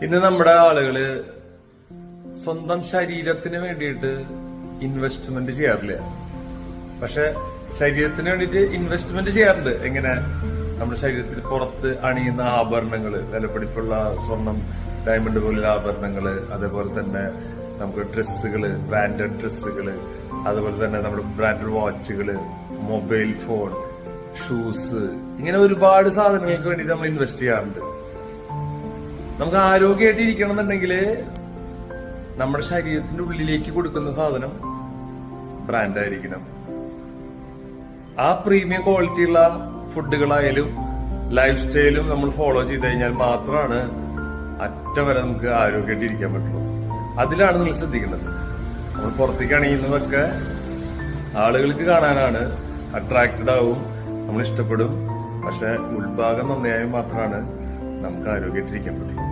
ഇന്ന് നമ്മുടെ ആളുകള് സ്വന്തം ശരീരത്തിന് വേണ്ടിയിട്ട് ഇൻവെസ്റ്റ്മെന്റ് ചെയ്യാറില്ല. പക്ഷെ ശരീരത്തിന് വേണ്ടിയിട്ട് ഇൻവെസ്റ്റ്മെന്റ് ചെയ്യാറുണ്ട്. എങ്ങനെ? നമ്മുടെ ശരീരത്തിൽ പുറത്ത് അണിയുന്ന ആഭരണങ്ങള്, വിലപിടിപ്പുള്ള സ്വർണം, ഡയമണ്ട് പോലുള്ള ആഭരണങ്ങള്, അതേപോലെ തന്നെ നമുക്ക് ഡ്രസ്സുകള്, ബ്രാൻഡഡ് ഡ്രസ്സുകള്, അതുപോലെ തന്നെ നമ്മുടെ ബ്രാൻഡഡ് വാച്ചുകള്, മൊബൈൽ ഫോൺ, ഷൂസ്, ഇങ്ങനെ ഒരുപാട് സാധനങ്ങൾക്ക് വേണ്ടിയിട്ട് നമ്മൾ ഇൻവെസ്റ്റ് ചെയ്യാറുണ്ട്. നമുക്ക് ആരോഗ്യമായിട്ട് ഇരിക്കണം എന്നുണ്ടെങ്കിൽ നമ്മുടെ ശരീരത്തിന്റെ ഉള്ളിലേക്ക് കൊടുക്കുന്ന സാധനം ബ്രാൻഡായിരിക്കണം. ആ പ്രീമിയം ക്വാളിറ്റിയുള്ള ഫുഡുകളായാലും ലൈഫ് സ്റ്റൈലും നമ്മൾ ഫോളോ ചെയ്ത് കഴിഞ്ഞാൽ മാത്രമാണ് അറ്റം വരെ നമുക്ക് ആരോഗ്യമായിട്ട് ഇരിക്കാൻ പറ്റുള്ളൂ. അതിലാണ് നിങ്ങൾ ശ്രദ്ധിക്കേണ്ടത്. നമ്മൾ പുറത്തേക്ക് അണിയുന്നതൊക്കെ ആളുകൾക്ക് കാണാനാണ്, അട്രാക്റ്റഡ് ആവും, നമ്മൾ ഇഷ്ടപ്പെടും. പക്ഷെ ഉൾഭാഗം നന്നായാൽ മാത്രമാണ് നമുക്ക് ആരോഗ്യമായിട്ടിരിക്കാൻ പറ്റുള്ളൂ.